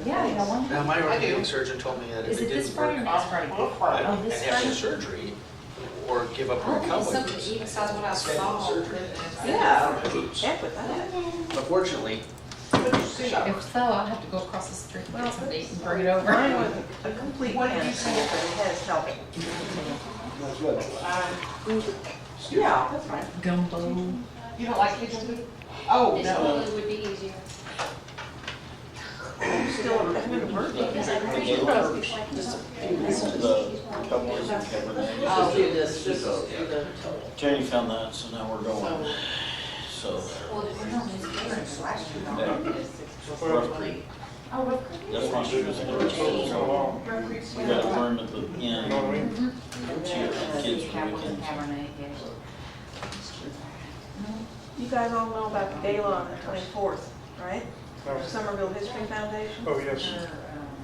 Yeah, I got one. Now, my orthopedic surgeon told me that if Is it it this didn't Friday or work next Friday? and Oh, this have Friday? surgery or give up Oh, her it's cowboy something boots. even besides what I Schedule saw. surgery. Yeah. Boots. Heck with that. Unfortunately, If so, I'll have to go across the street and get something and bring it over. Mine wasn't a complete panacea, but it has helped. Yeah, that's fine. Gumbo. You don't like Cajun food? Oh, This no. probably would be easier. Still a recommended word. I'll do this, just do the. Jenny found that, so now we're going. So Well, we're not just doing it last year. Rough Creek, Oh, Rough Creek. that's my students. We got a room at the inn. Kids for the weekend. You guys all know about the gala on the 24th, right? Somervell History Foundation. Oh, yes.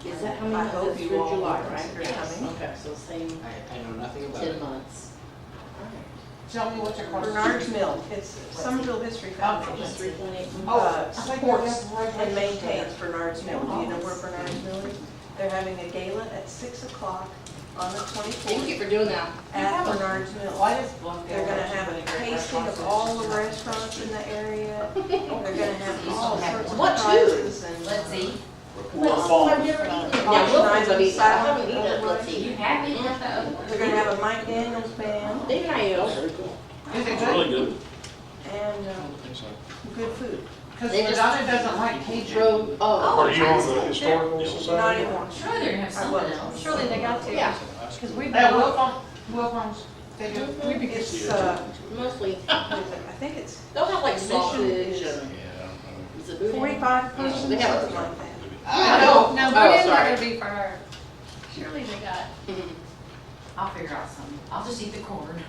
Is that I coming up hope through you all July, will right? consider coming. Okay, so same I know nothing about 10 it. months. Tell me what you're calling. Bernard's Mill, it's Somerville History Foundation. Just 3.8. Supports and maintains Bernard's Mill. Do you know where Bernard's Mill is? They're having a gala at 6 o'clock on the Thank 24th you for doing that. at Bernard's Mill. Why does Bluffdale? They're gonna have a tasting of all the restaurants in the area. They're gonna have all sorts of What to? prizes and. Let's eat. I've never eaten it. Yeah, we'll go eat that. I haven't eaten it, let's You see. have it at the other one? They're gonna have a Mike Daniels band Didn't I eat them? Is it It's good? really good. and good food. Because They just- Madonna doesn't like Cajun. Drove, oh. Are you on the historical Not anymore. Surely they're gonna have something else. Surely they got to. Yeah. Because we've That been, Wilcomb's, they do. we've been. It's, Mostly, what is it? I think it's they'll have like Mission sausage is- and. Is it boudin? 45 persons, They have something like that. I know. No, Oh, Boudin's not sorry. gonna be for her. Surely they got. Mhm. I'll figure out something. I'll just eat the corn.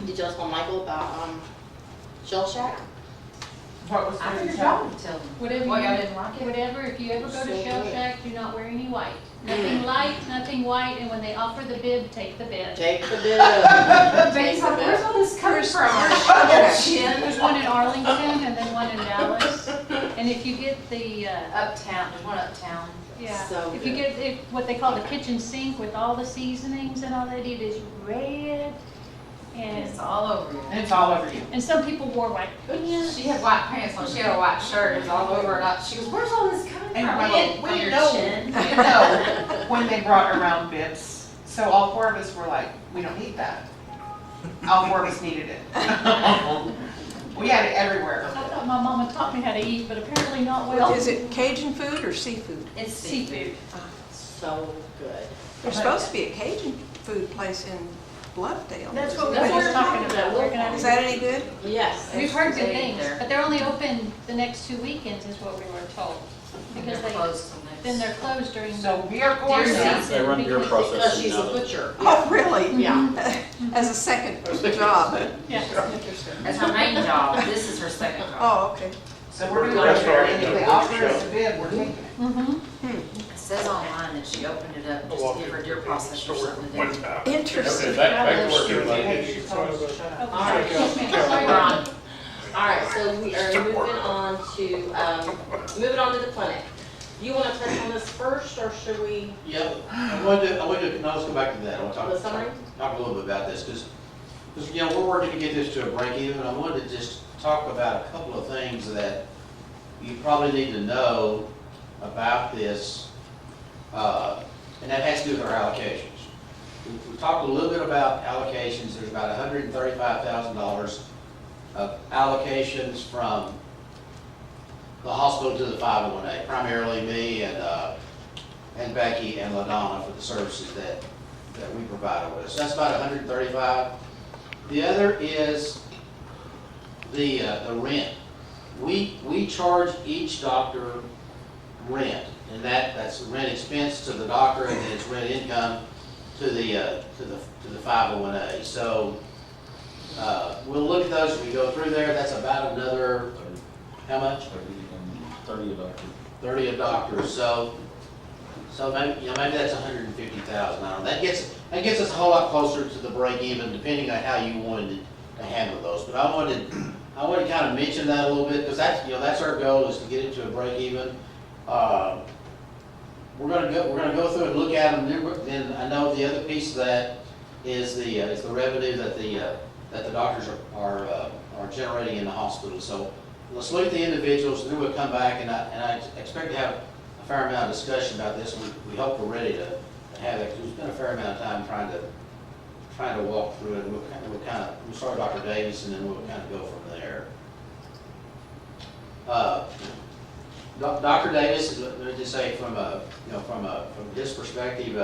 Did you tell Michael about, Shell Shack? What was I the figured job? y'all would tell them. Whatever Why you- y'all didn't like it? Whatever, if you ever go So to Shell good. Shack, do not wear any white. Nothing light, nothing white, and when they offer the bib, take the bib. Take the bid. Bane's like, where's all this coming from? There's one in Arlington and then one in Dallas. And if you get the, Uptown, there's one uptown. yeah, So if you good. get what they call the kitchen sink with all the seasonings and all that, it is red. And And, it's all over you. It's all over you. and some people wore white pants. She had white pants on, she had a white shirt, it was all over, and she goes, where's all this coming from? And I we go, didn't, we "From didn't your know, chin." we didn't know when they brought around bibs. So all four of us were like, we don't need that. All four of us needed it. We had it everywhere. I thought my mama taught me how to eat, but apparently not well. Is it Cajun food or seafood? It's seafood. So good. There's supposed to be a Cajun food place in Bluffdale. That's what we That's were what just we're talking talking about. about. We're gonna- Is that any good? Yes. We've heard good They eat things, there. but they're only open the next 2 weekends is what we were told. Because They're they, closed till next. then they're closed during So the we are going Deer to, season. They run beer because- Because processing she's now. a butcher. Oh, really? Yeah. As a second job? Yeah. Interesting. That's her main job, this is her second job. Oh, okay. so we're going to there, and if they offer us a bib, we're taking it. Mm-hmm. It says online that she opened it up just to give her deer processor something to do. Interesting. Back to work, everybody. Hey, she told us to shut up. All right. We're on. All right, so we are moving on to the clinic. You want to touch on this first, or should we, Yeah, I wanted to, no, let's go back to that. I want to the summary? talk a little bit about this, because, you know, we're working to get this to a break even. I wanted to just talk about a couple of things that you probably need to know about this, and that has to do with our allocations. We talked a little bit about allocations. There's about $135,000 of allocations from the hospital to the 501A, primarily me and Becky and LaDonna for the services that we provided with us. That's about 135. The other is the rent. We charge each doctor rent, and that's rent expense to the doctor, and then it's rent income to the 501A. So we'll look at those as we go through there. That's about another, how much? 30 a doctor. 30 a doctor. So maybe, maybe that's 150,000. I don't know. That gets us a whole lot closer to the break even, depending on how you wanted to handle those. But I wanted I want to kind of mention that a little bit, because that's, that's our goal, is to get it to a break even. We're gonna go through and look at them, then I know the other piece of that is the revenue that the doctors are generating in the hospital. So let's look at the individuals, and then we'll come back, and I expect to have a fair amount of discussion about this. We hope we're ready to have that, because we spent a fair amount of time trying to walk through it. We'll start with Dr. Davis, and then we'll kind of go from there. Dr. Davis, let me just say from his perspective,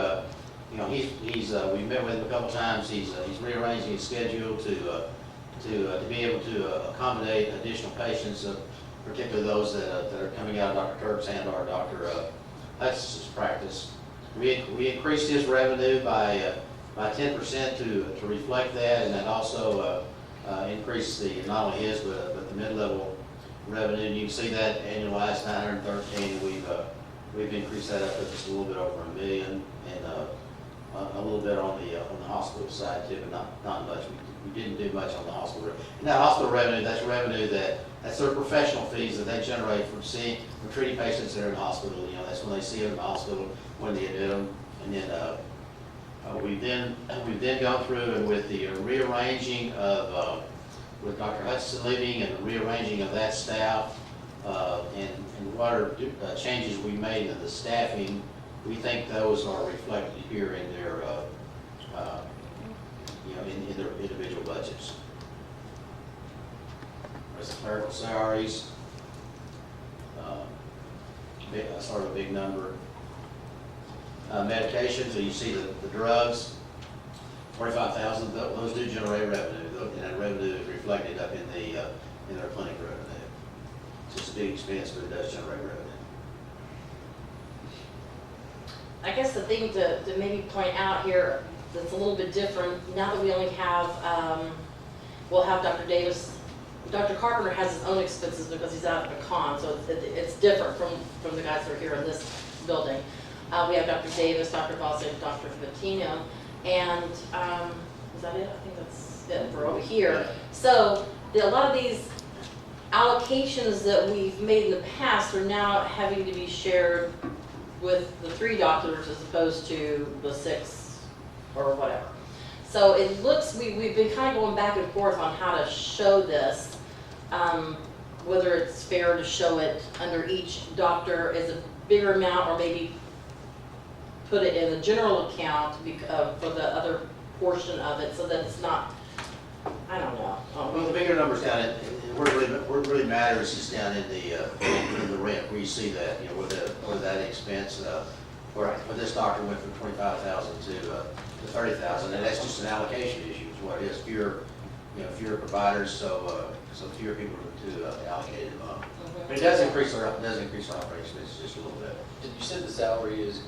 we met with him a couple times. He's rearranging his schedule to be able to accommodate additional patients, particularly those that are coming out of Dr. Turk's and our Dr. Hudson's practice. We increased his revenue by 10% to reflect that, and that also increased not only his but the mid-level revenue. And you can see that annualized 913, and we've increased that up to just a little bit over $1 million, and a little bit on the hospital side too, but not much. We didn't do much on the hospital. And that hospital revenue, that's revenue that's their professional fees that they generate from treating patients that are in the hospital. That's when they see them in the hospital, when they admit them, and then we've then gone through, and with the rearranging of with Dr. Hudson leaving and the rearranging of that staff, and what are changes we made in the staffing, we think those are reflected here in their in their individual budgets. There's the clerical salaries, sort of a big number. Medications, so you see the drugs, 45,000. Those do generate revenue, and that revenue is reflected up in their clinic revenue. It's just a big expense, but it does generate revenue. I guess the thing to maybe point out here that's a little bit different, now that we only have, we'll have Dr. Davis, Dr. Carpenter has his own expenses because he's out at the con, so it's different from the guys that are here in this building. We have Dr. Davis, Dr. Bostic, Dr. Patino, and is that it? I think that's it for over here. So a lot of these allocations that we've made in the past are now having to be shared with the 3 doctors as opposed to the 6 or whatever. So it looks, we've been kind of going back and forth on how to show this, whether it's fair to show it under each doctor as a bigger amount, or maybe put it in the general account for the other portion of it, so that it's not, I don't know. Well, the bigger numbers down in, where it really matters is down in the rent, where you see that, where that expense, where this doctor went from 25,000 to 30,000, and that's just an allocation issue, is what it is. Fewer providers, so fewer people to allocate them up. But it does increase our operating expenses just a little bit. Did you say the salary is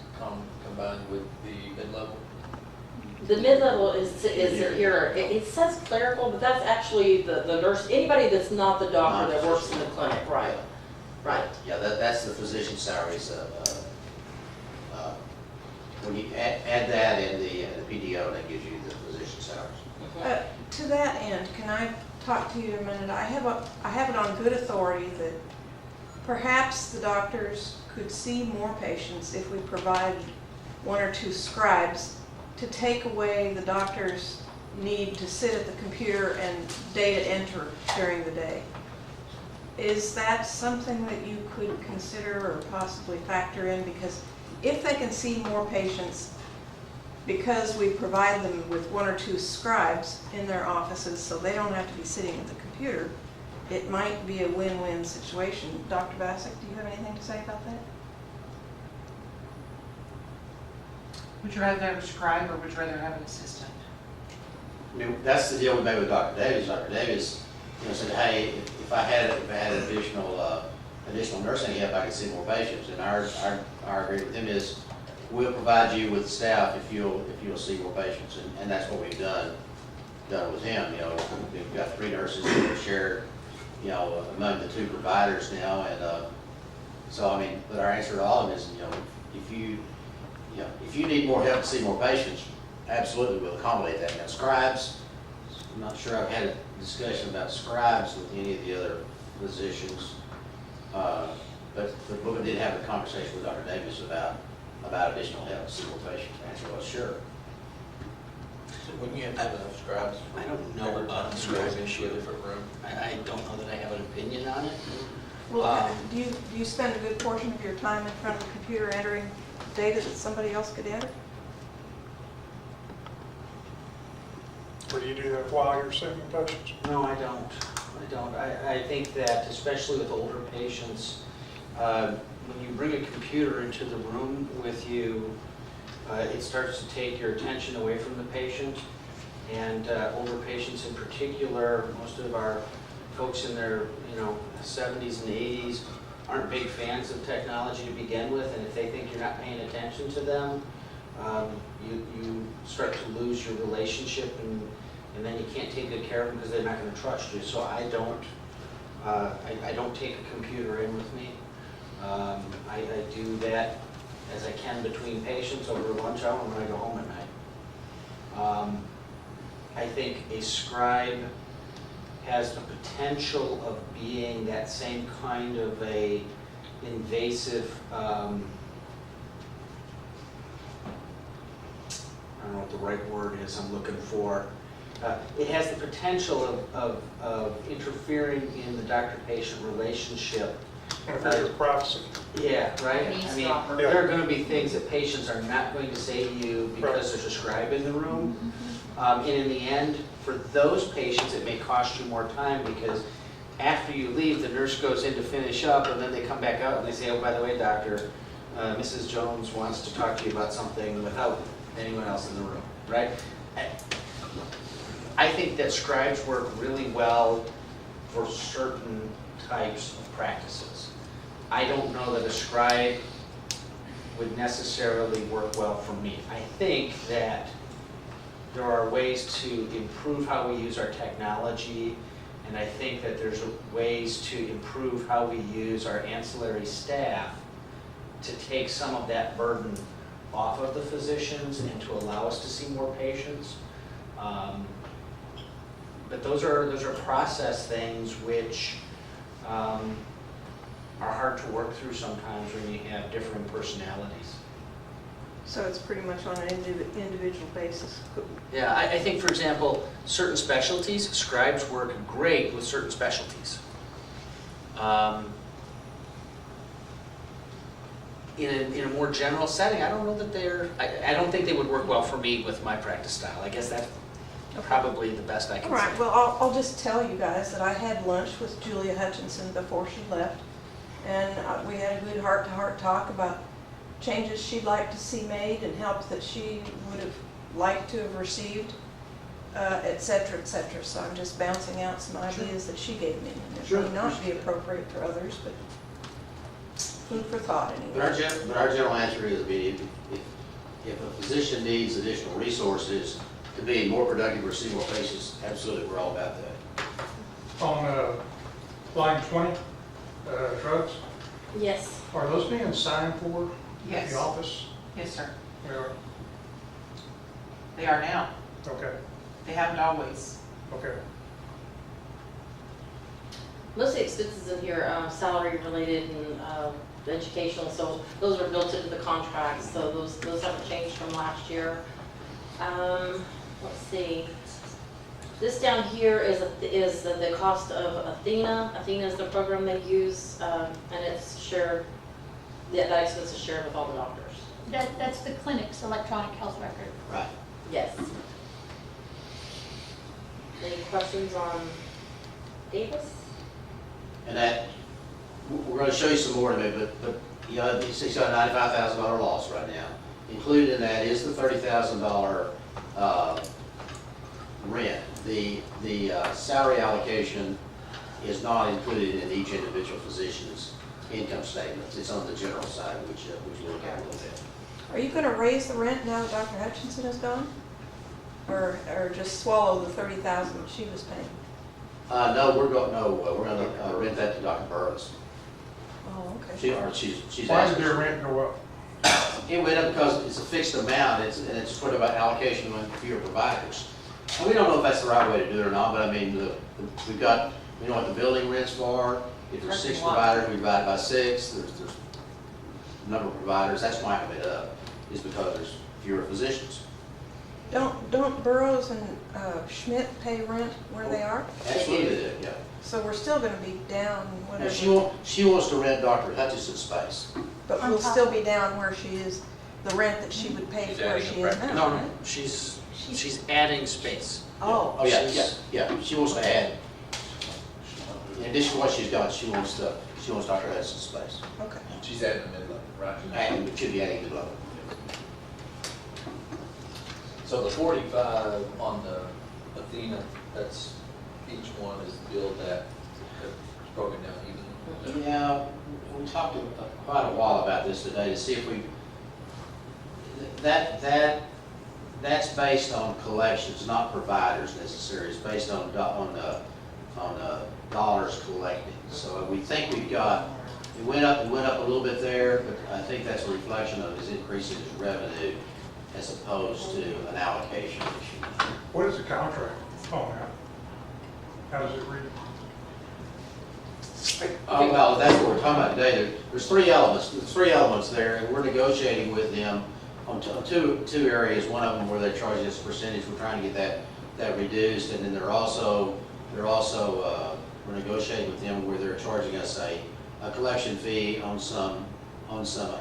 combined with the mid-level? The mid-level is here. It says clerical, but that's actually the nurse, anybody that's not the doctor that works in the clinic, right? Right. Yeah, that's the physician salaries. When you add that in the PDO, that gives you the physician salaries. To that end, can I talk to you a minute? I have it on good authority that perhaps the doctors could see more patients if we provide 1 or 2 scribes to take away the doctor's need to sit at the computer and data enter during the day. Is that something that you could consider or possibly factor in? Because if they can see more patients because we provide them with 1 or 2 scribes in their offices so they don't have to be sitting at the computer, it might be a win-win situation. Dr. Bassick, do you have anything to say about that? Would you rather have a scribe, or would you rather have an assistant? I mean, that's the deal we made with Dr. Davis. Dr. Davis, said, hey, if I had additional nursing help, I could see more patients. And our agreement with him is, we'll provide you with staff if you'll see more patients, and that's what we've done with him. We've got 3 nurses that are shared, among the 2 providers now, and so I mean, but our answer to all of them is, if you need more help to see more patients, absolutely we'll accommodate that. Now, scribes, I'm not sure I've had discussion about scribes with any of the other physicians. But we did have a conversation with Dr. Davis about additional help to see more patients. Answer was sure. So wouldn't you have to have enough scribes? I don't know about the scribe issue. A different room? I don't know that I have an opinion on it. Well, do you spend a good portion of your time in front of the computer entering data that somebody else could enter? Or do you do that while you're seeing patients? No, I don't. I think that especially with older patients, when you bring a computer into the room with you, it starts to take your attention away from the patient. And older patients in particular, most of our folks in their 70s and 80s aren't big fans of technology to begin with, and if they think you're not paying attention to them, you start to lose your relationship, and then you can't take good care of them because they're not going to trust you. So I don't take a computer in with me. I do that as I can between patients over lunch hour when I go home at night. I think a scribe has the potential of being that same kind of a invasive, I don't know what the right word is I'm looking for. It has the potential of interfering in the doctor-patient relationship. Interfere with privacy. Yeah, right? I mean, Eavesdropper. there are going to be things that patients are not going to say to you because there's a scribe in the room. And in the end, for those patients, it may cost you more time because after you leave, the nurse goes in to finish up, and then they come back out and they say, oh, by the way, doctor, Mrs. Jones wants to talk to you about something without anyone else in the room, right? I think that scribes work really well for certain types of practices. I don't know that a scribe would necessarily work well for me. I think that there are ways to improve how we use our technology, and I think that there's ways to improve how we use our ancillary staff to take some of that burden off of the physicians and to allow us to see more patients. But those are process things which are hard to work through sometimes when you have different personalities. So it's pretty much on an individual basis. Yeah, I think, for example, certain specialties, scribes work great with certain specialties. In a more general setting, I don't know that I don't think they would work well for me with my practice style. I guess that's probably the best I can All right, say. well, I'll just tell you guys that I had lunch with Julia Hutchinson before she left, and we had a good heart-to-heart talk about changes she'd like to see made and help that she would have liked to have received, et cetera, et cetera. So I'm just bouncing out some ideas that she gave me. And it may not be appropriate for others, but food for thought But our, anyway. but our general answer is, if a physician needs additional resources to be more productive or see more patients, absolutely, we're all about that. On line 20, drugs, Yes. are those being signed for at Yes. the office? Yes, sir. They are? They are now. Okay, They haven't always. okay. Most of the expenses in here, salary related and educational, so those are built into the contracts, so those haven't changed from last year. Let's see. This down here is the cost of Athena. Athena is the program they use, and it's shared, that expense is shared with all the doctors. That's the clinic's electronic health record. Right. Yes. Any questions on Davis? And that, we're going to show you some more in a minute, but you know, it's got a $95,000 loss right now. Included in that is the $30,000 rent. The salary allocation is not included in each individual physician's income statements. It's on the general side, which we'll look at a little bit. Are you going to raise the rent now that Dr. Hutchinson is gone? Or just swallow the $30,000 that she was paying? No, we're going to rent that to Dr. Burris. Oh, okay. She's Why did asking. their rent go up? It went up because it's a fixed amount, and it's sort of an allocation among fewer providers. We don't know if that's the right way to do it or not, but I mean, we've got, we know what the building rents for. If there's 6 providers, we divide it by 6. There's a number of providers, that's why I have it up, is because there's fewer physicians. Don't Burroughs and Schmidt pay rent where they are? Absolutely, they do, yeah. So we're still gonna be down Now, whatever, she wants to rent Dr. Hutchison's space. but we'll still be down where she is, the rent that she would pay She's for where adding she a is practice. now, No, right? no, she's adding space. Oh, Oh, yeah, yeah, She's- yeah, she wants to add. In addition to what she's got, she wants Dr. Hudson's space. okay. She's adding the middle, right? And it should be adding to the level. So the 45 on the Athena, that's, each one is billed at, it's broken down even. Yeah, we talked quite a while about this today to see if we, that's based on collections, not providers necessarily. It's based on dollars collected. So we think we've got, it went up a little bit there, but I think that's a reflection of his increase in his revenue as opposed to an allocation issue. What is the contract on that? How does it read? Oh, well, that's what we're talking about today. There's 3 elements. There's 3 elements there, and we're negotiating with them on two areas. One of them where they're charging us a percentage. We're trying to get that reduced, and then we're negotiating with them where they're charging us a collection fee on some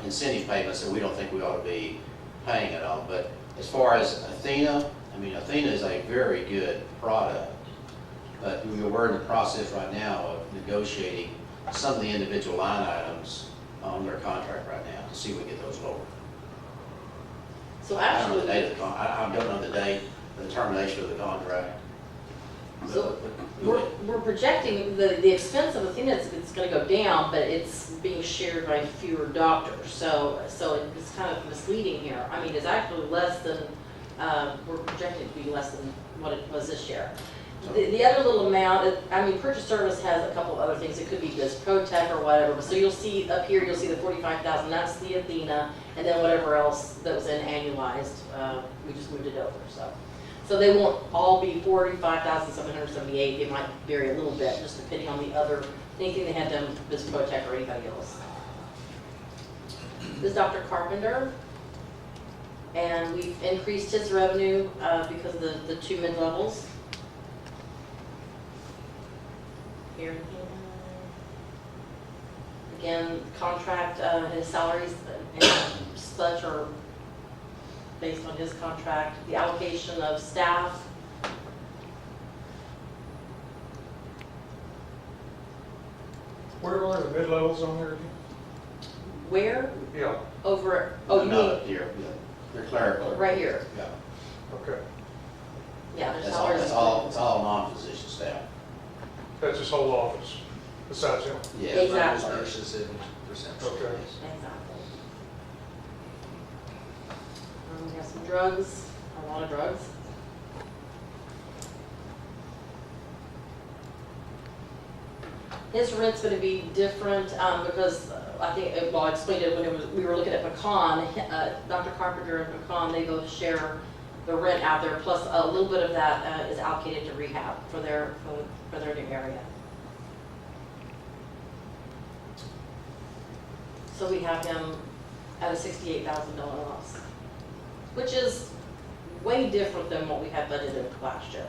incentive payments that we don't think we ought to be paying it on. But as far as Athena, I mean, Athena is a very good product. But we're in the process right now of negotiating some of the individual line items on their contract right now to see if we get those lower. So I don't know the actually, date of I don't know the date of the termination of the contract. So we're projecting the expense of Athena, it's gonna go down, but it's being shared by fewer doctors. So it's kind of misleading here. I mean, it's actually less than, we're projecting it to be less than what it was this year. The other little amount, I mean, purchase service has a couple of other things. It could be just ProTech or whatever. But so you'll see up here, you'll see the 45,000. That's the Athena, and then whatever else that was in annualized, we just moved it over. So they won't all be 45,778. They might vary a little bit, just depending on the other anything they had done with ProTech or anybody else. This is Dr. Carpenter, and we've increased his revenue because of the 2 mid-levels. Here. Again, contract, his salaries and such are based on his contract. The allocation of staff. Where are the mid-levels on there again? Where? Yeah, Over, oh, you No, mean, here, yeah. They're clerical. right here. Yeah. okay. Yeah, their That's all, salaries. it's all non-physician staff. That's his whole office, besides him. Yeah. Exactly. Nurses and reception. Okay. Exactly. We have some drugs, a lot of drugs. His rent's gonna be different, because I think, well, I explained it when we were looking at Pecan, Dr. Carpenter and Pecan, they both share the rent out there, plus a little bit of that is allocated to rehab for their new area. So we have him at a $68,000 loss, which is way different than what we had budgeted last year.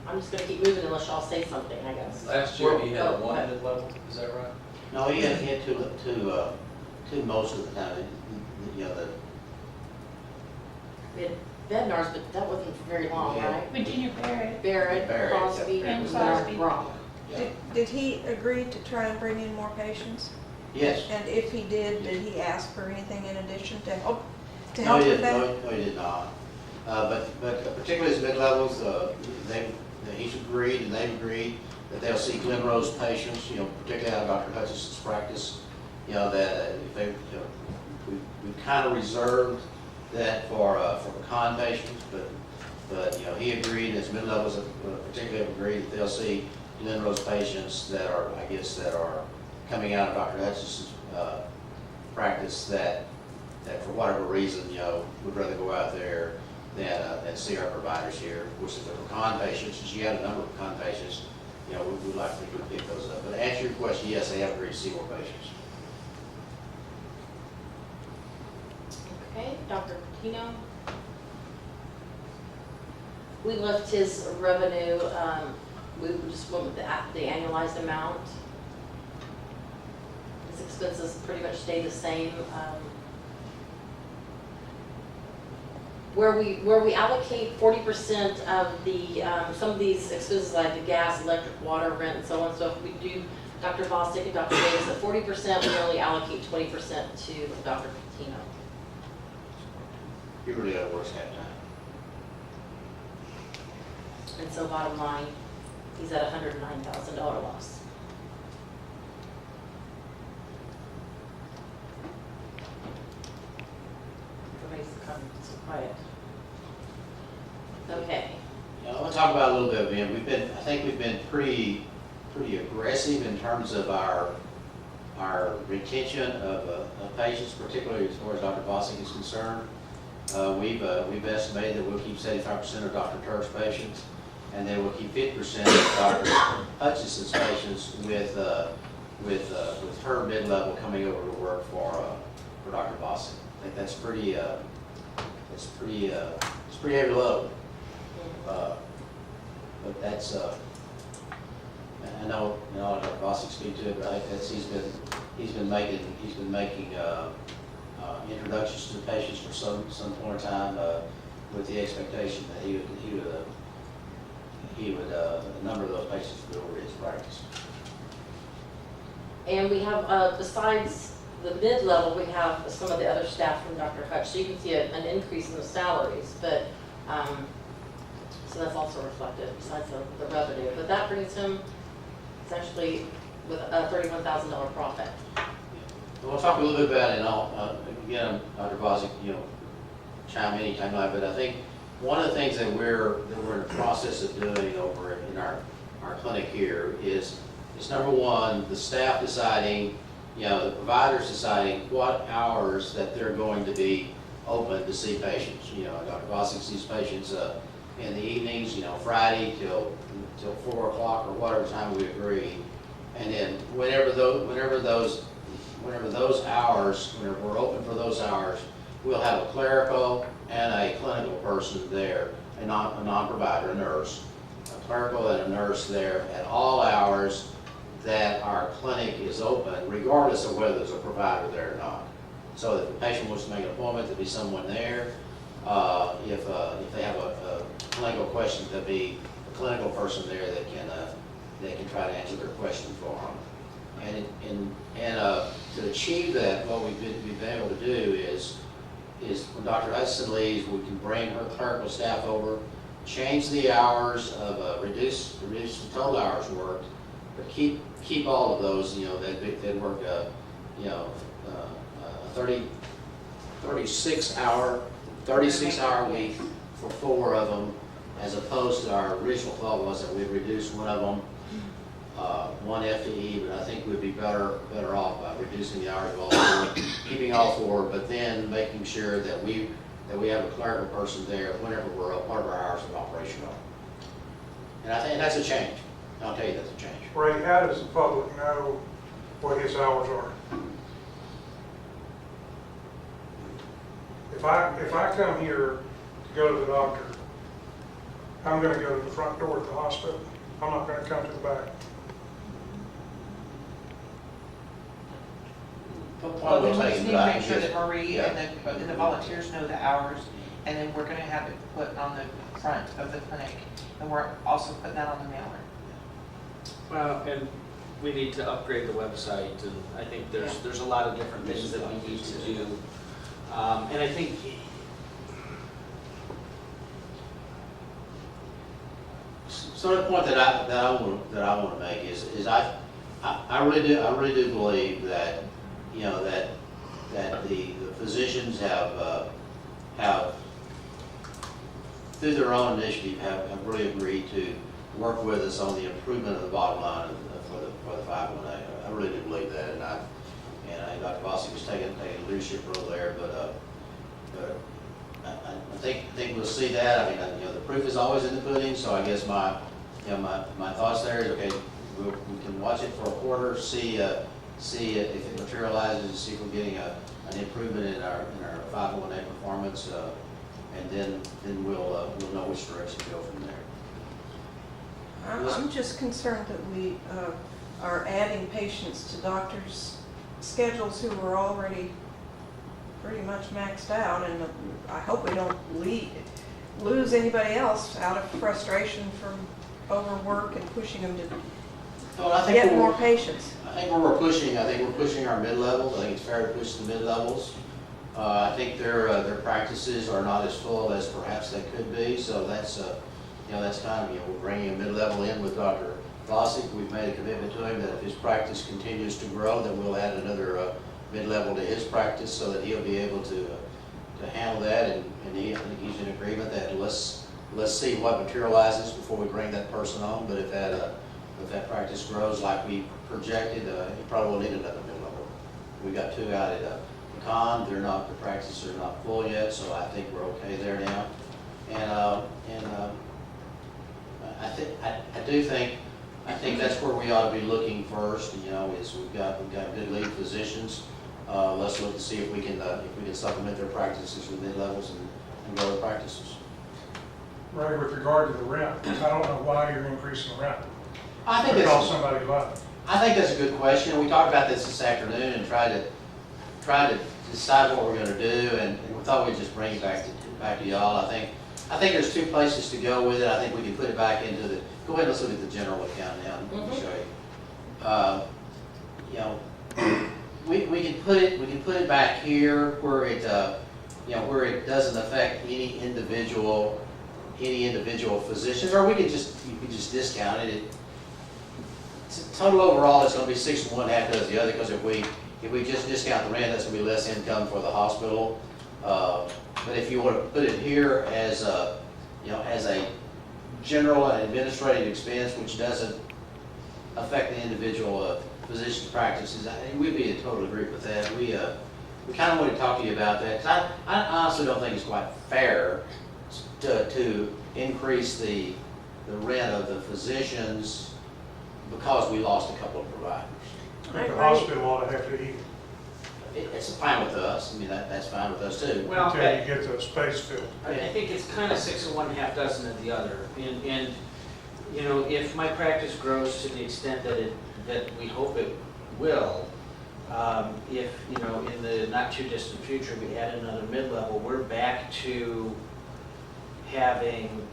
I'm just gonna keep moving unless y'all say something, I guess. Last year he had Oh, one okay. mid-level, is that right? No, he had two most of the time. You know, We had Bednar's, but that wasn't for very long, Yeah. right? Virginia Barrett. Barrett, Barrett, Crosby, yeah. And Crosby. Wrong. Did he agree to try and bring in more patients? Yes. And if he did he ask for anything in addition to help No, with he didn't, that? no, he did not. But particularly his mid-levels, he's agreed and they've agreed that they'll see Glenrose patients, you know, particularly out of Dr. Hutchison's practice. You know, that if they, you know, we've kind of reserved that for Pecan patients, but, you know, he agreed, his mid-levels particularly have agreed that they'll see Glenrose patients that are coming out of Dr. Hutchison's practice that that for whatever reason, would rather go out there than see our providers here. Of course, if there were con patients, since you had a number of con patients, we likely could pick those up. But to answer your question, yes, they have agreed to see more patients. Okay, Dr. Patino? We left his revenue, we just went with the annualized amount. His expenses pretty much stay the same. Where we allocate 40% of the, some of these expenses like the gas, electric, water, rent, and so on, so if we do Dr. Bostic and Dr. Davis at 40%, we only allocate 20% to Dr. Patino. You really got to work half time. And so bottom line, he's at $109,000 loss. Everybody's kind of so quiet. Okay. I want to talk about a little bit, Ben. I think we've been pretty aggressive in terms of our retention of patients, particularly as far as Dr. Bostic is concerned. We've estimated that we'll keep 75% of Dr. Turk's patients, and then we'll keep 50% of Dr. Hutchinson's patients with her mid-level coming over to work for Dr. Bostic. I think that's pretty heavy load. But that's I know Dr. Bostic speak to it, but he's been making introductions to the patients for some point in time with the expectation that he would a number of those patients would go over his practice. And we have, besides the mid-level, we have some of the other staff from Dr. Hutch. So you can see an increase in the salaries, but so that's also reflected besides the revenue. But that brings him essentially with a $31,000 profit. We'll talk a little bit about it, and again, Dr. Bostic, chime in anytime like, but I think one of the things that we're in the process of doing over in our clinic here is number one, the staff deciding, the providers deciding what hours that they're going to be open to see patients. Dr. Bostic sees patients in the evenings, Friday till 4 o'clock or whatever time we agree, and then whenever those hours, whenever we're open for those hours, we'll have a clerical and a clinical person there, a non-provider, a nurse, a clerical and a nurse there at all hours that our clinic is open, regardless of whether there's a provider there or not. So if the patient wants to make an appointment, there'll be someone there. If they have a clinical question, there'll be a clinical person there that can try to answer their question for them. And to achieve that, what we've been able to do is when Dr. Hudson leaves, we can bring her clerical staff over, change the hours of reduce the total hours worked, but keep all of those. They'd work a 36 hour week for 4 of them, as opposed to our original thought was that we'd reduce one of them, one FTE, but I think we'd be better off by reducing the hours of all 4, keeping all 4, but then making sure that we have a clerical person there whenever we're part of our hours of operation are. And I think that's a change. I'll tell you that's a change. Ray, how does the public know what his hours are? If I come here to go to the doctor, I'm going to go to the front door at the hospital. I'm not going to come to the back. Well, we just need to make sure that Marie and the volunteers know the hours, and then we're gonna have it put on the front of the clinic, and we're also putting that on the mailer. Well, and we need to upgrade the website, and I think there's a lot of different things that we need to do. And I think So the point that I want to make is I really do believe that that the physicians have through their own initiative have really agreed to work with us on the improvement of the bottom line for the 518. I really do believe that, And Dr. Bossie was taking a leadership role there, but I think we'll see that. I mean, the proof is always in the pudding, so I guess my thoughts there is, okay, we can watch it for a quarter, see if it materializes, see if we're getting an improvement in our 501A performance, and then we'll know which direction to go from there. I'm just concerned that we are adding patients to doctors' schedules who are already pretty much maxed out, and I hope we don't lose anybody else out of frustration from overwork and pushing them to Well, I think get we're- more patients. I think we're pushing our mid-levels. I think it's fair to push the mid-levels. I think their practices are not as full as perhaps they could be, so that's kind of, we're bringing a mid-level in with Dr. Vossick. We've made a commitment to him that if his practice continues to grow, then we'll add another mid-level to his practice so that he'll be able to handle that, and I think he's in agreement that let's see what materializes before we bring that person on, but if that practice grows like we projected, you probably will need another mid-level. We've got 2 out at Pecan. The practices are not full yet, so I think we're okay there now. And I think that's where we ought to be looking first. Is we've got good lead physicians. Let's look to see if we can supplement their practices with mid-levels and grow their practices. Ray, with regard to the rent, I don't know why you're increasing the rent. I think Because somebody left. I think that's a good question. We talked about this afternoon and tried to decide what we're going to do, and we thought we'd just bring it back to y'all. I think there's 2 places to go with it. I think we can put it back into the. Go ahead, let's look at the general account now. Let me show you. We can put it back here where it where it doesn't affect any individual physicians, or you can just discount it. Total overall, it's going to be 6 and 1 half does the other, because if we just discount the rent, that's going to be less income for the hospital. But if you want to put it here as a general and administrative expense, which doesn't affect the individual physician's practices, we'd be in total agreement with that. We kind of want to talk to you about that, because I honestly don't think it's quite fair to increase the rent of the physicians because we lost a couple of providers. I think the hospital ought to have to eat It's fine with us. I mean, that's fine with us too. Well, until you get the space filled. I think it's kind of 6 and 1 half dozen of the other. And if my practice grows to the extent that we hope it will, if, in the not too distant future, we add another mid-level, we're back to having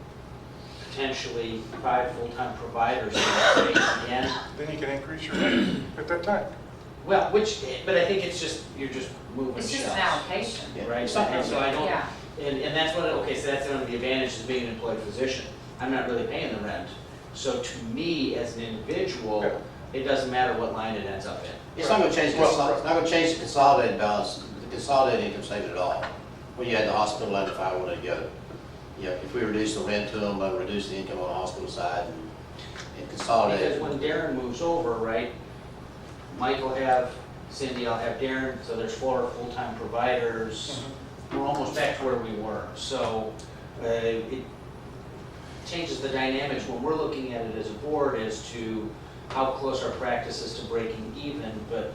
potentially 5 full-time providers in that space again. Then you can increase your rate at that time. Well, but I think you're just moving It's just shelves. an allocation. Right, and so I don't, Yeah. and that's so that's one of the advantages of being an employed physician. I'm not really paying the rent. So to me, as an individual, it doesn't matter what line it ends up in. It's not going to change. It's not going to change the consolidated balance, the consolidated income statement at all. When you had the hospital and the 501 together, if we reduce the rent to them, but reduce the income on the hospital side and consolidate. Because when Darren moves over, right, Mike will have Cindy, I'll have Darren, so there's 4 full-time providers. We're almost back to where we were. So it changes the dynamics when we're looking at it as a board as to how close our practice is to breaking even, but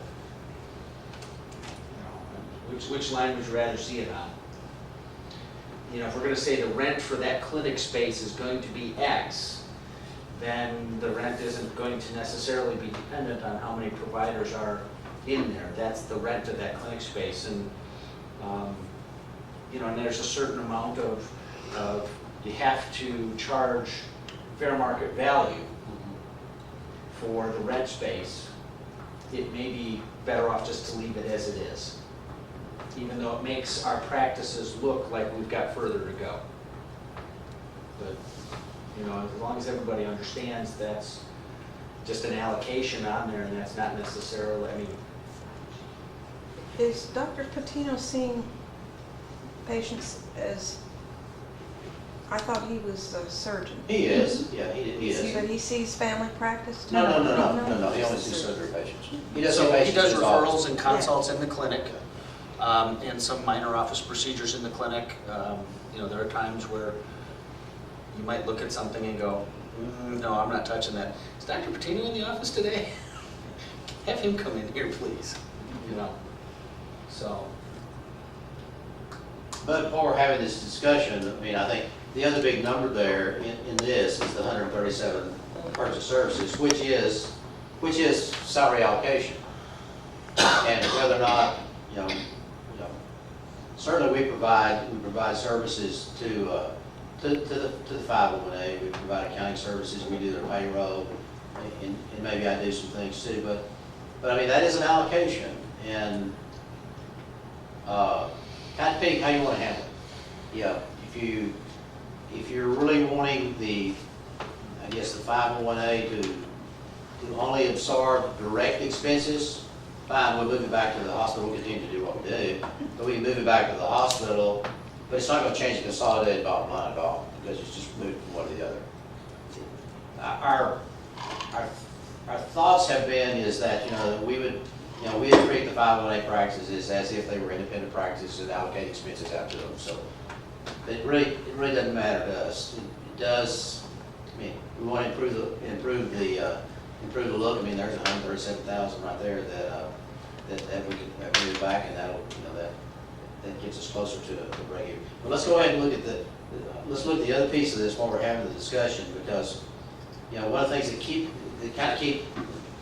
which line would you rather see it on? If we're going to say the rent for that clinic space is going to be X, then the rent isn't going to necessarily be dependent on how many providers are in there. That's the rent of that clinic space, and and there's a certain amount of you have to charge fair market value for the rent space. It may be better off just to leave it as it is, even though it makes our practices look like we've got further to go. But as long as everybody understands that's just an allocation on there, and that's not necessarily, Is Dr. Patino seeing patients as I thought he was a surgeon. He is, yeah, he is. But he sees family practice too? No, he only sees surgery patients. He does see So he patients does in his office. referrals and consults in the clinic, and some minor office procedures in the clinic. You know, there are times where you might look at something and go, no, I'm not touching that. Is Dr. Patino in the office today? Have him come in here, please, you know, so. But before we're having this discussion, I mean, I think the other big number there in this is the 137 purchase services, which is salary allocation. And whether or not, you know, certainly we provide services to the 501A, we provide accounting services, we do their payroll, and maybe I do some things too, but I mean, that is an allocation, and kind of depending how you want to handle it. Yeah, if you're really wanting the 501A to only absorb direct expenses, fine, we'll move it back to the hospital, we'll continue to do what we do, but we can move it back to the hospital, but it's not going to change the consolidated bottom line at all, because it's just moved from one to the other. Our thoughts have been is that, we would treat the 501A practices as if they were independent practices and allocate expenses out to them, so it really doesn't matter to us. It does, I mean, we want to improve the look. I mean, there's 137,000 right there that we can move back, and that'll, that gets us closer to break even. But let's go ahead and look at the other piece of this while we're having the discussion, because one of the things that kind of keep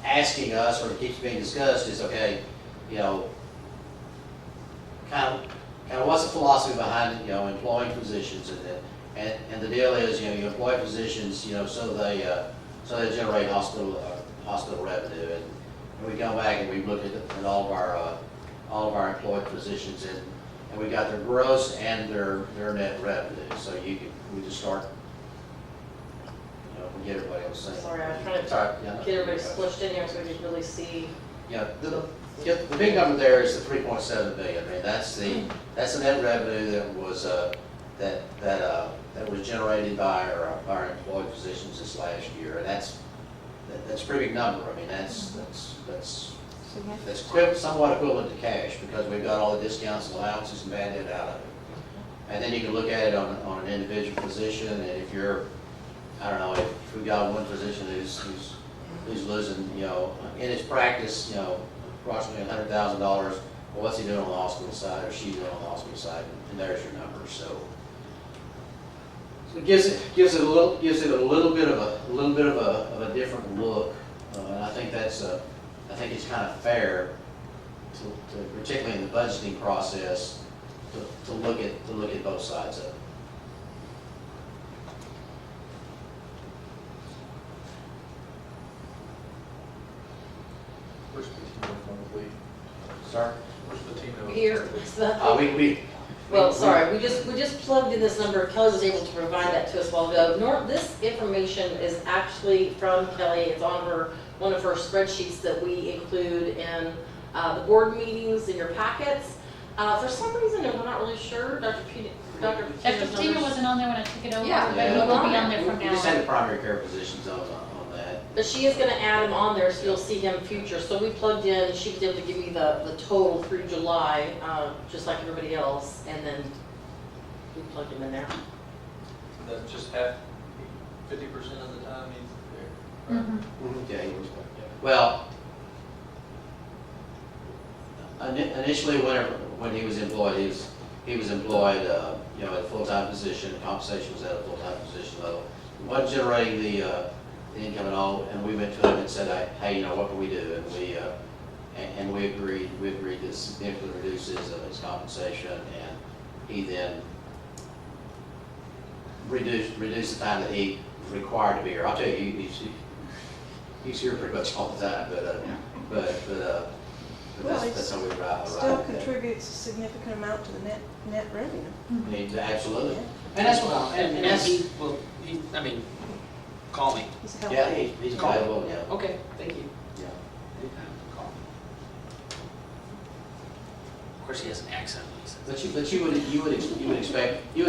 asking us, or keeps being discussed, is okay, kind of what's the philosophy behind it, employing physicians, and the deal is, you employ physicians, so they generate hospital revenue, and we go back and we look at all of our employed physicians, and we got their gross and their net revenue, so we just start, we get everybody else saying. Sorry, I was trying to get everybody splished in here so we could really see. Yeah, the big number there is the 3.7 million. I mean, that's the net revenue that was that was generated by our employed physicians this last year, and that's a pretty big number. I mean, that's somewhat equivalent to cash, because we've got all the discounts, allowances, and bad debt out of it. And then you can look at it on an individual physician, and if you're, I don't know, if we've got one physician who's losing, in his practice, approximately $100,000, well, what's he doing on the hospital side, or she doing on the hospital side, and there's your number. So it gives it a little bit of a different look, and I think it's kind of fair to particularly in the budgeting process, to look at both sides of it. Where's Patino from, please? Sorry? Where's Patino? Here, Well, sorry, we just plugged in this number. Kelly was able to provide that to us a while ago. This information is actually from Kelly. It's on one of her spreadsheets that we include in the board meetings in your packets. For some reason, I'm not really sure, Dr. Patino wasn't on there when I took it over, Yeah. but he will be on there from We now just had on. the primary care physicians on that. But she is going to add him on there, so you'll see him future. So we plugged in, she was able to give me the total through July, just like everybody else, and then we plugged him in there. That's just 50% of the time he's there. Mhm. Okay. Well, initially, when he was employed, he was employed, at a full-time position. The compensation was at a full-time position level. He wasn't generating the income at all, and we went to him and said, hey, what can we do? And we agreed to significantly reduce his compensation, and he then reduced the time that he was required to be here. I'll tell you, he's here pretty much all the time, but Well, that's how we ride. Still contributes a significant amount to the net revenue. Absolutely. Yeah. And that's what, and that's, call me. He's Yeah, healthy. he's available, yeah. Okay, thank you. Yeah. Call me. Of course, he has an accent. But you would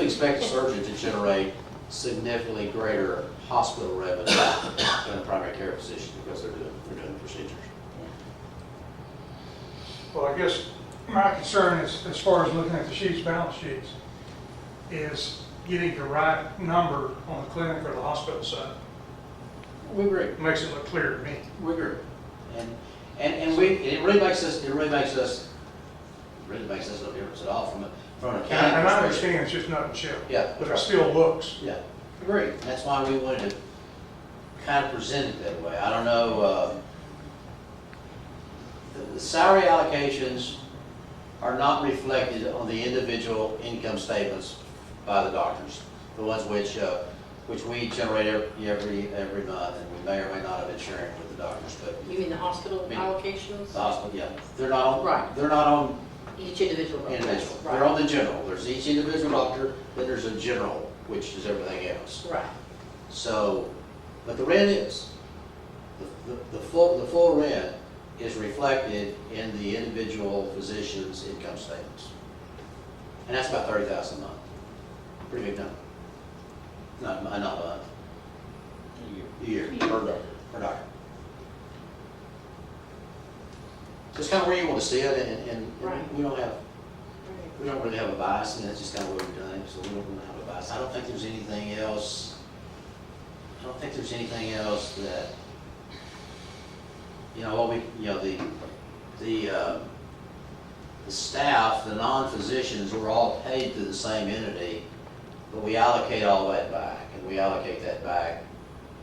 expect a surgeon to generate significantly greater hospital revenue than a primary care physician because they're doing the procedures. Well, I guess my concern is, as far as looking at the sheets, balance sheets, is getting the right number on the clinic or the hospital side. We agree. It makes it look clear to me. We agree. And it really makes us no difference at all from an accounting And I perspective. understand it's just nothing shell, Yeah. but it still looks. Yeah, agreed. That's why we wanted to kind of present it that way. I don't know, the salary allocations are not reflected on the individual income statements by the doctors, the ones which we generate every month, and we may or may not have been sharing with the doctors, but You mean the hospital I mean, allocations? the hospital, yeah, they're not on, Right. they're not on Each individual. individual. Right. They're on the general. There's each individual doctor, then there's a general, which is everything else. Right. So, but the rent is, the full rent is reflected in the individual physician's income statements. And that's about $30,000 a month. Pretty big number. Not a month. A year. Per doctor. So it's kind of where you want to see it, and Right. we don't really have a bias, and that's just kind of what we've done, so we don't really have a bias. I don't think there's anything else that, the staff, the non-physicians, we're all paid through the same entity, but we allocate all that back, and we allocate that back.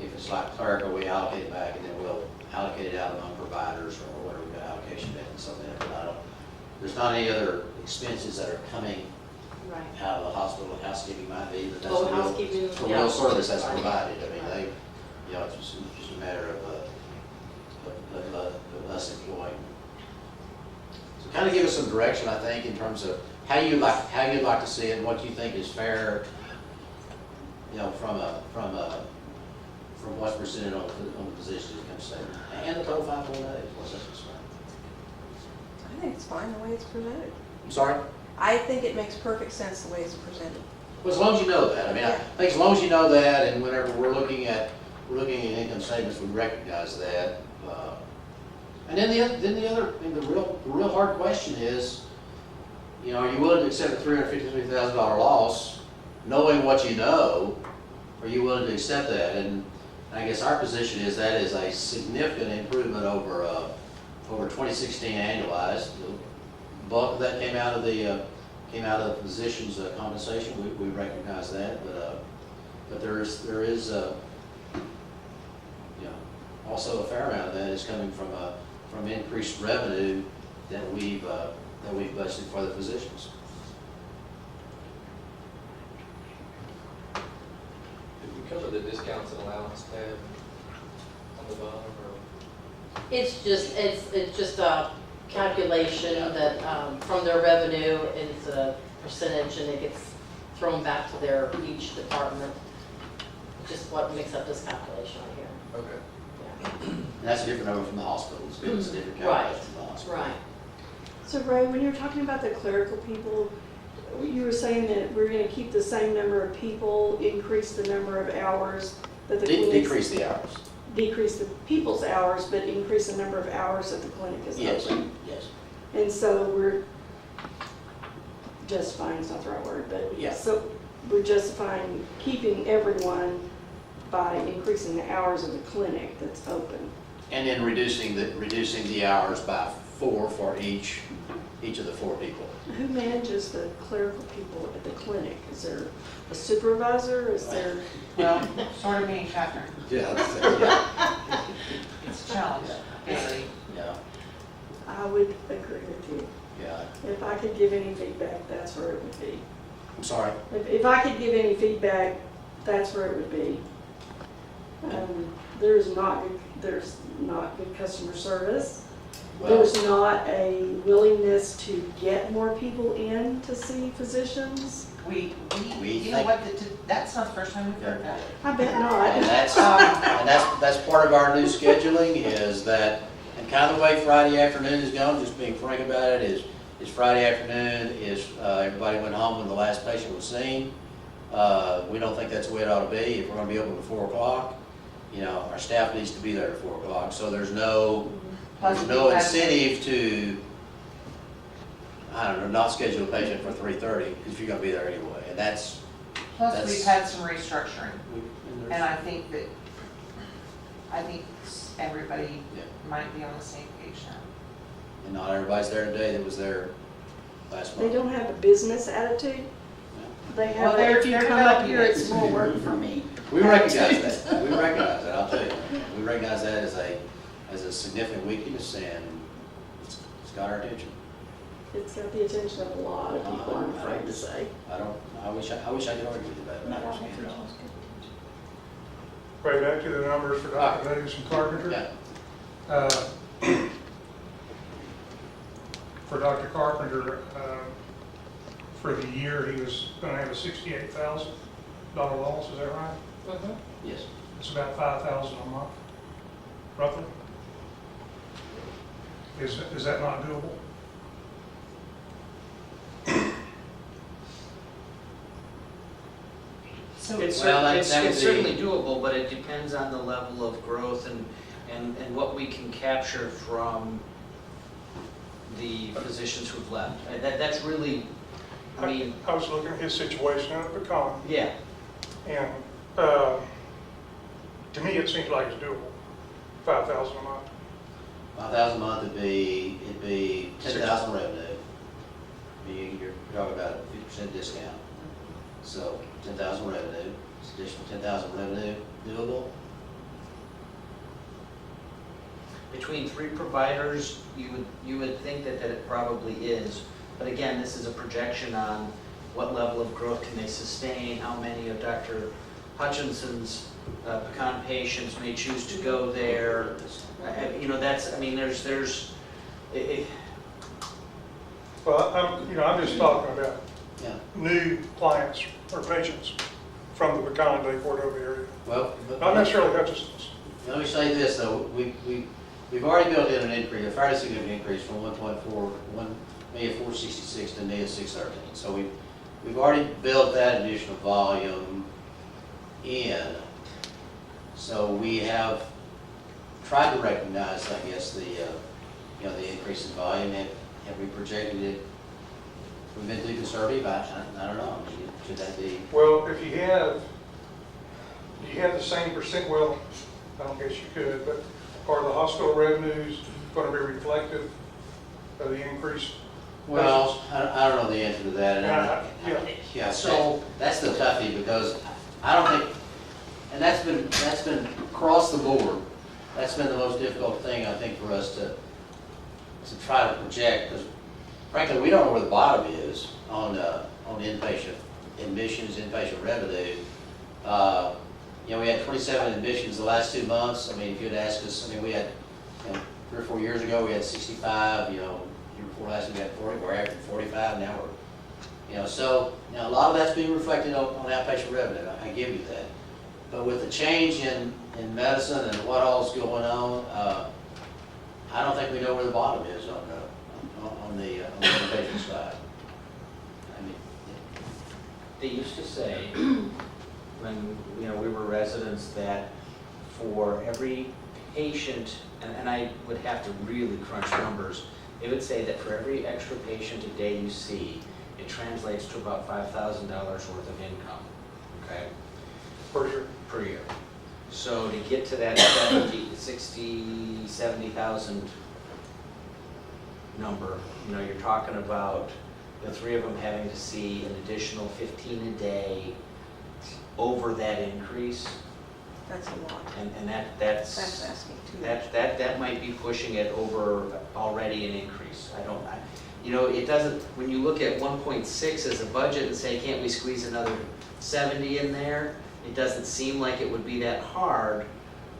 If it's like clerical, we allocate it back, and then we'll allocate it out among providers or whatever, we've got allocation back and something like that. There's not any other expenses that are coming Right. out of the hospital. Housekeeping might be, but that's Oh, the real, housekeeping, it's the yeah. real service that's Right. provided. I mean, it's just a matter of us employing. So kind of give us some direction, I think, in terms of how you'd like to see it, and what you think is fair, from what's presented on the position income statement, and the total 5.8, what's that concerned? I think it's fine the way it's presented. I'm sorry? I think it makes perfect sense the way it's presented. Well, as long as you know that, I mean, I think as long as you know that, and whenever we're looking at income statements, we recognize that. And then the real hard question is, are you willing to accept a $353,000 loss, knowing what you know? Are you willing to accept that? And I guess our position is that is a significant improvement over 2016 annualized. The bulk of that came out of the physician's compensation. We recognize that, but there is also a fair amount of that is coming from increased revenue that we've budgeted for the physicians. Did we cover the discounts and allowance tab on the bottom, or? It's just a calculation that, from their revenue, it's a percentage, and it gets thrown back to each department. Just what makes up this calculation right here. Okay. And that's a different number from the hospitals. It's a different calculation from the hospital. Right. So Ray, when you're talking about the clerical people, you were saying that we're gonna keep the same number of people, increase the number of hours that the clinics. Decrease the hours. Decrease the people's hours, but increase the number of hours that the clinic is Yes, open. yes. And so we're justifying, it's not the right word, but. Yeah. So we're justifying keeping everyone by increasing the hours of the clinic that's open. And then reducing the hours by 4 for each of the 4 people. Who manages the clerical people at the clinic? Is there a supervisor? Is there? Well, sort of me and Catherine. Yeah. It's a challenge, daily. Yeah, I would agree with you. yeah. If I could give any feedback, that's where it would be. I'm sorry. If I could give any feedback, that's where it would be. There's not good customer service. Well, There's not a willingness to get more people in to see physicians. We We you know what, that's not the first time we've heard that. I bet And not. that's part of our new scheduling is that, and kind of the way Friday afternoon is going, just being frank about it, is Friday afternoon, everybody went home when the last patient was seen. We don't think that's the way it ought to be. If we're gonna be open at 4 o'clock, you know, our staff needs to be there at 4 o'clock. So there's no incentive to, I don't know, not schedule a patient for 3:30 because you're gonna be there anyway. And that's, Plus, we've had some restructuring, and and I think everybody Yeah. might be on the same page now. and not everybody's there today that was there last They month. don't have a business attitude. They Well, have, they're- if you they're come up developing here, it. it's more work for me. We recognize that. We recognize that, I'll tell you. We recognize that as a significant weakness, and it's got our attention. It's got the attention of a lot of people, I'm afraid to say. I wish I could argue with you about it. but I just can't. Right back to the numbers for Dr. Davis and Carpenter. Yeah. For Dr. Carpenter, for the year, he was gonna have a $68,000 loss, is that right? Mhm. Yes. It's about 5,000 a month, roughly. Is that not doable? So It's Well, that would certainly be- doable, but it depends on the level of growth and what we can capture from the physicians who've left. That's really, I mean, I was looking at his situation at Pecan, yeah, and to me, it seems like it's doable, 5,000 a month. 5,000 a month would be, it'd be 10,000 revenue. You're talking about a 50% discount. So 10,000 revenue, it's additional 10,000 revenue, doable? between 3 providers, you would think that it probably is. But again, this is a projection on what level of growth can they sustain, how many of Dr. Hutchinson's Pecan patients may choose to go there. You know, that's, I mean, Well, I'm just talking about Yeah. new clients or patients from the Pecan Day Cordova area, Well, not necessarily Hutchinson's. let me say this though, we've already built in an increase, a fairly significant increase from 1,466 to 1,613. So we've already built that additional volume in. So we have tried to recognize, I guess, the increase in volume. Have we projected it? We've been too conservative. I don't know. I mean, should that be? Well, if you have the same percent, well, I don't guess you could, but are the hospital revenues going to be reflective of the increase? Well, I don't know the answer to that. Yeah. Yeah, So- that's the toughie, because I don't think, and that's been across the board, that's been the most difficult thing, I think, for us to try to project, because frankly, we don't know where the bottom is on inpatient admissions, inpatient revenue. We had 27 admissions the last 2 months. I mean, if you'd asked us, we had, 3 or 4 years ago, we had 65, year before last, we had 40, we're averaging 45, now we're, so, a lot of that's being reflected on outpatient revenue, I give you that. But with the change in medicine and what all's going on, I don't think we know where the bottom is on the inpatient side. I mean, they used to say, when we were residents, that for every patient, and I would have to really crunch numbers, they would say that for every extra patient a day you see, it translates to about $5,000 worth of income, okay? Per year. So to get to that 70,000 number, you're talking about the 3 of them having to see an additional 15 a day over that increase, That's a lot. and That's asking too much. that might be pushing it over already an increase. It doesn't, when you look at 1.6 as a budget and say, can't we squeeze another 70 in there? It doesn't seem like it would be that hard,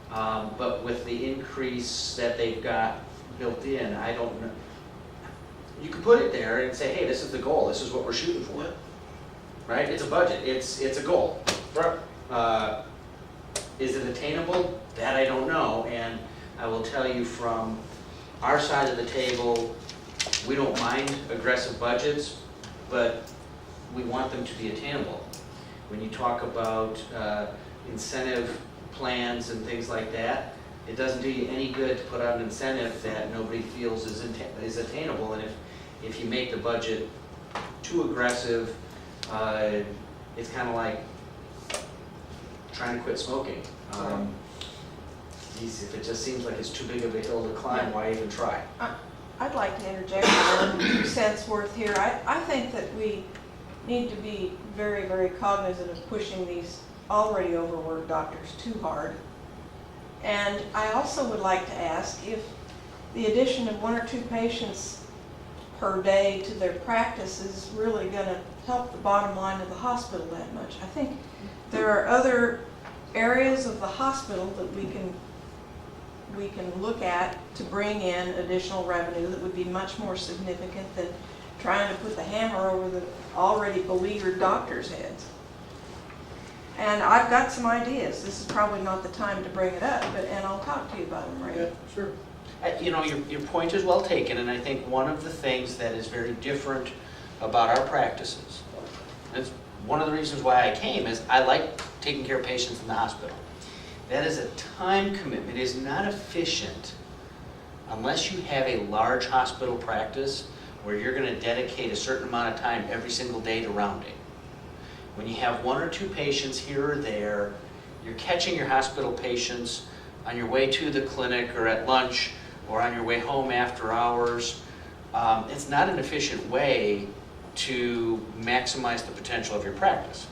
but with the increase that they've got built in, I don't know. You could put it there and say, hey, this is the goal, this is what we're shooting for. Right? It's a budget, it's a goal. Right. Is it attainable? That I don't know, and I will tell you from our side of the table, we don't mind aggressive budgets, but we want them to be attainable. when you talk about incentive plans and things like that, it doesn't do you any good to put out an incentive that nobody feels is attainable. And if you make the budget too aggressive, it's kind of like trying to quit smoking. If it just seems like it's too big of a hill to climb, why even try? I'd like to interject my own 2 cents worth here. I think that we need to be very, very cognizant of pushing these already overworked doctors too hard. And I also would like to ask if the addition of 1 or 2 patients per day to their practice is really going to help the bottom line of the hospital that much. I think there are other areas of the hospital that we can look at to bring in additional revenue that would be much more significant than trying to put the hammer over the already beleaguered doctors' heads. And I've got some ideas. This is probably not the time to bring it up, and I'll talk to you about them, Ray. Yeah, sure. You know, your point is well taken, and I think one of the things that is very different about our practices, and it's one of the reasons why I came, is I like taking care of patients in the hospital. That is a time commitment. It is not efficient unless you have a large hospital practice where you're going to dedicate a certain amount of time every single day to rounding. When you have 1 or 2 patients here or there, you're catching your hospital patients on your way to the clinic or at lunch or on your way home after hours. It's not an efficient way to maximize the potential of your practice.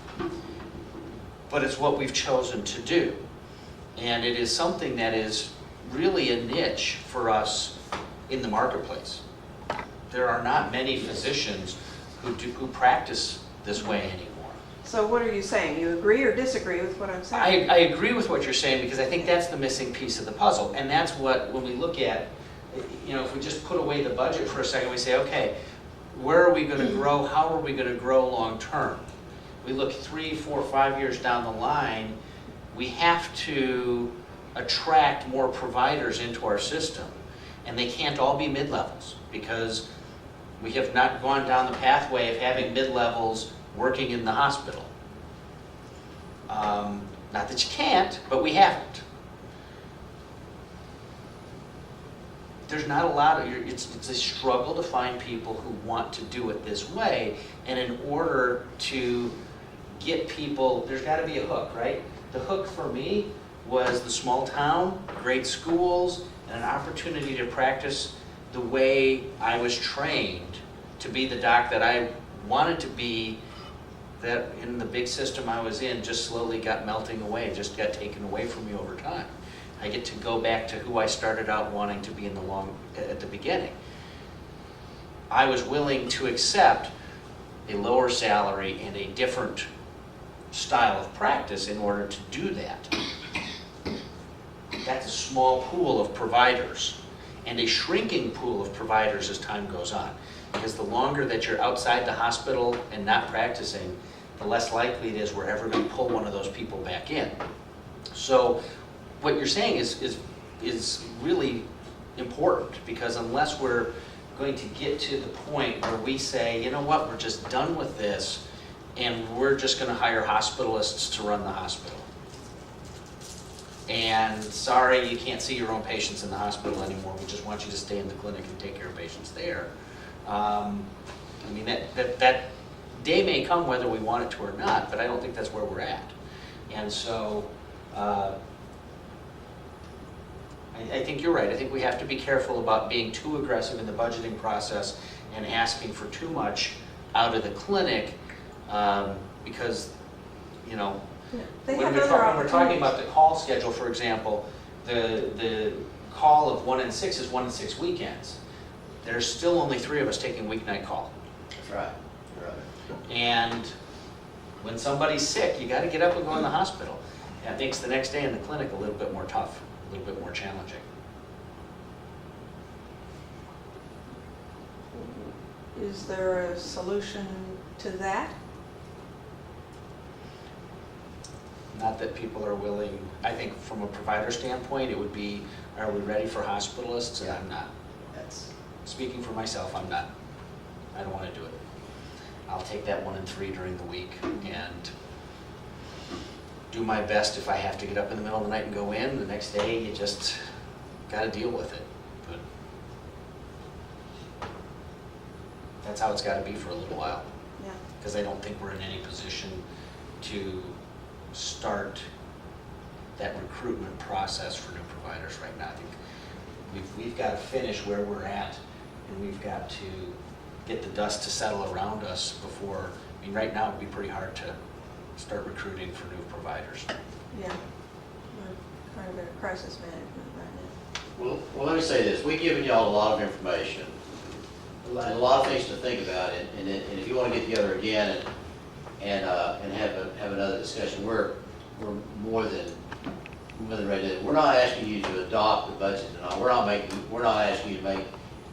But it's what we've chosen to do. And it is something that is really a niche for us in the marketplace. There are not many physicians who practice this way anymore. So what are you saying? You agree or disagree with what I'm saying? I agree with what you're saying, because I think that's the missing piece of the puzzle. And that's what, when we look at, you know, if we just put away the budget for a second, we say, okay, where are we going to grow? How are we going to grow long term? We look 3, 4, 5 years down the line, we have to attract more providers into our system. And they can't all be mid-levels, because we have not gone down the pathway of having mid-levels working in the hospital. Not that you can't, but we haven't. There's not a lot of, it's a struggle to find people who want to do it this way, and in order to get people, there's got to be a hook, right? The hook for me was the small town, great schools, and an opportunity to practice the way I was trained to be the doc that I wanted to be, that in the big system I was in just slowly got melting away, just got taken away from me over time. I get to go back to who I started out wanting to be at the beginning. I was willing to accept a lower salary and a different style of practice in order to do that. That's a small pool of providers, and a shrinking pool of providers as time goes on. Because the longer that you're outside the hospital and not practicing, the less likely it is we're ever going to pull one of those people back in. So what you're saying is really important, because unless we're going to get to the point where we say, you know what, we're just done with this, and we're just going to hire hospitalists to run the hospital. And sorry, you can't see your own patients in the hospital anymore. We just want you to stay in the clinic and take care of patients there. I mean, that day may come whether we want it to or not, but I don't think that's where we're at. And so I think you're right. I think we have to be careful about being too aggressive in the budgeting process and asking for too much out of the clinic, because, you know, when we're talking about the call schedule, for example, the call of 1 in 6 is 1 in 6 weekends. There's still only 3 of us taking weeknight call. That's right. Right. And when somebody's sick, you got to get up and go in the hospital. That makes the next day in the clinic a little bit more tough, a little bit more challenging. Is there a solution to that? Not that people are willing. I think from a provider standpoint, it would be, are we ready for hospitalists? And I'm not. That's speaking for myself, I'm not. I don't want to do it. I'll take that 1 in 3 during the week, and do my best if I have to get up in the middle of the night and go in. The next day, you just gotta deal with it. But that's how it's gotta be for a little while. Yeah. Because I don't think we're in any position to start that recruitment process for new providers right now. I think we've got to finish where we're at, and we've got to get the dust to settle around us before, I mean, right now it'd be pretty hard to start recruiting for new providers. Yeah. We're kind of in a crisis management right now. Well, let me say this, we've given y'all a lot of information, a lot of things to think about, and if you want to get together again and have another discussion, we're more than ready to. We're not asking you to adopt the budget and all. We're not asking you to make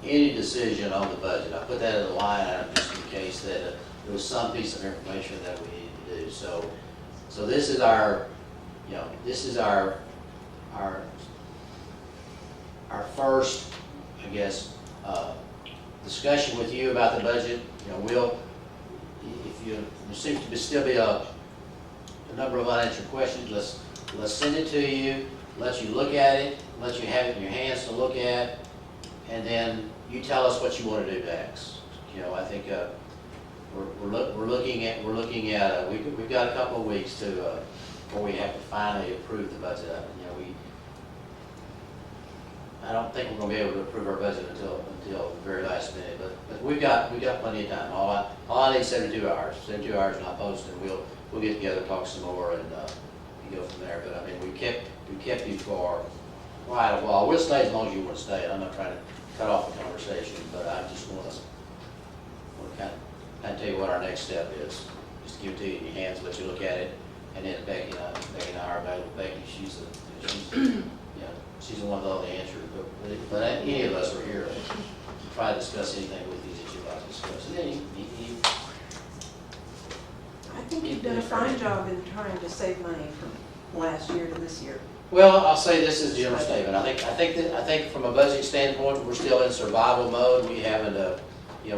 any decision on the budget. I put that in the line item just in case that there was some piece of information that we needed to do. So this is our, this is our first, I guess, discussion with you about the budget. There seems to still be a number of unanswered questions. Let's send it to you, let you look at it, let you have it in your hands to look at, and then you tell us what you want to do next. I think we're looking at we've got a couple of weeks to before we have to finally approve the budget. I don't think we're going to be able to approve our budget until the very last minute, but we've got plenty of time. All I need is 72 hours. 72 hours and I'll post, and we'll get together, talk some more, and go from there. But I mean, we kept you for quite a while. We'll stay as long as you want to stay. I'm not trying to cut off the conversation, but I just want to kind of tell you what our next step is. Just give it to you in your hands, let you look at it, and then Becky and I are available. Becky, she's the one with all the answers. But any of us are here to try to discuss anything with you that you'd like to discuss. And then I think you've done a fine job in trying to save money from last year to this year. Well, I'll say this is a general statement. I think from a budget standpoint, we're still in survival mode. We haven't, you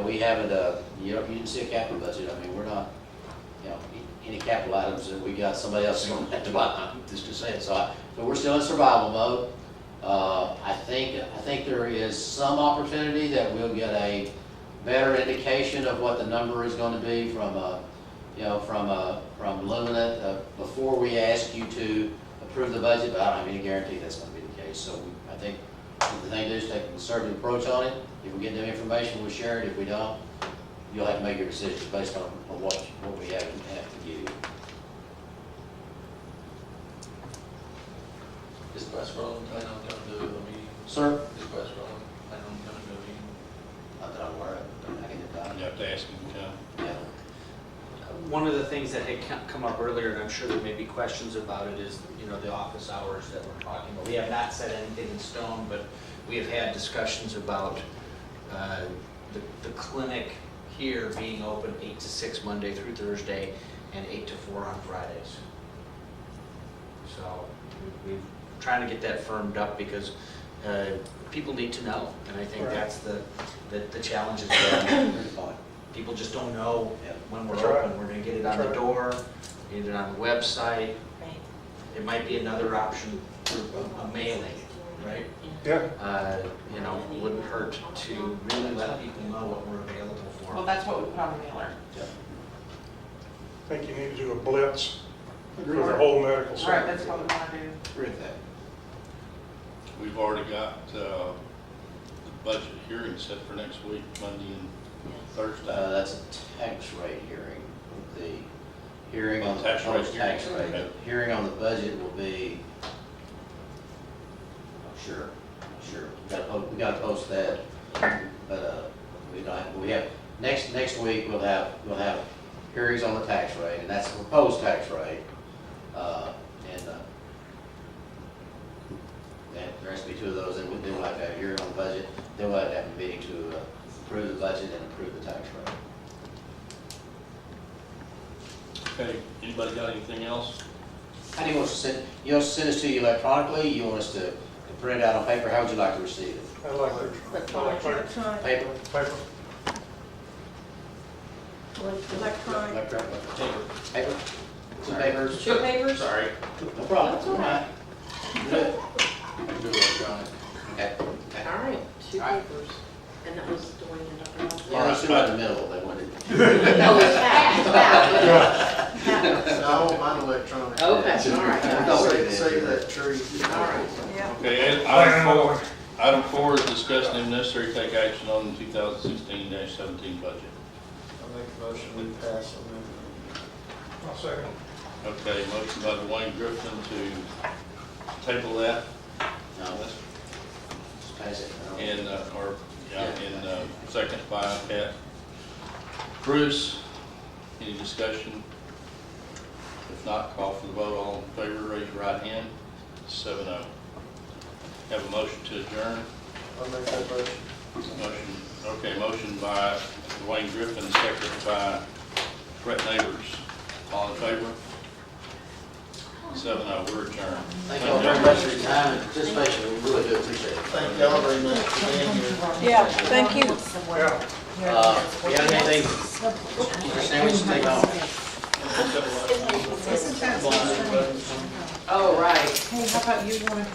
didn't see a capital budget. I mean, we're not, any capital items that we got, somebody else is going to have to buy, just to say it. So we're still in survival mode. I think there is some opportunity that we'll get a better indication of what the number is going to be from Luminant before we ask you to approve the budget, but I don't have any guarantee that's going to be the case. So I think the thing to do is take a conservative approach on it. If we get new information, we'll share it. If we don't, you'll have to make your decisions based on what we have to give you. Is West Rollin planning on coming to a meeting? Sir? Is West Rollin planning on coming to a meeting? Not that I'm aware of. I can get that. You have to ask him to come. Yeah. One of the things that had come up earlier, and I'm sure there may be questions about it, is, the office hours that we're talking about. We have not set anything in stone, but we have had discussions about the clinic here being open 8 to 6 Monday through Thursday and 8 to 4 on Fridays. So we're trying to get that firmed up because people need to know, and I think that's the challenge is that people just don't know when we're open. We're going to get it on the door, get it on the website. It might be another option for a mailing, right? Yeah. It wouldn't hurt to really let people know what we're available for. Well, that's what we put on the mailer. I think you need to do a blitz for the whole medical center. Right, that's what we want to do. Agree with that. We've already got the budget hearing set for next week, Monday and Thursday. That's a tax rate hearing. The hearing on the Tax rate tax hearing. rate. The hearing on the budget will be, sure. We got to post that, but we have next week we'll have hearings on the tax rate, and that's the proposed tax rate, and there has to be 2 of those, and then we'll have to have a hearing on the budget. Then we'll have to have a meeting to approve the budget and approve the tax rate. Okay, anybody got anything else? How do you want us to send? You want us to send this to you electronically? You want us to print it out on paper? How would you like to receive it? I like that. Electronic. Paper? Paper. Electronic. Paper? Two papers. Two papers? Sorry. No problem. That's all right. Good. I can do electronic. Okay. All right, two All right. papers. And that was Dwayne and Dr. Ross. Yeah, let's do it in the middle, they wanted. Oh, it's half. No, mine electronic. Okay, all right, guys. Save that tree. All right. Yeah. Okay, Plan another one. item four is discussing if necessary to take action on the 2016-17 budget. I make a motion, we pass on that. I'll second. Okay, motion by Dwayne Griffin to table that, No, let's pass it. and, second by Pat. Bruce, any discussion? If not, call for the vote. All in favor, raise your right hand. 7-0. Have a motion to adjourn. I'll make that motion. Motion by Dwayne Griffin, second by Brett Neighbors. All in favor? 7-0, we're adjourned. Thank you all very much for your time and participation, we really do appreciate it. Thank y'all very much for being here. Yeah, thank you. Yeah. If you have anything, understand what you take home. Isn't that? Oh, right. Hey, how about you want to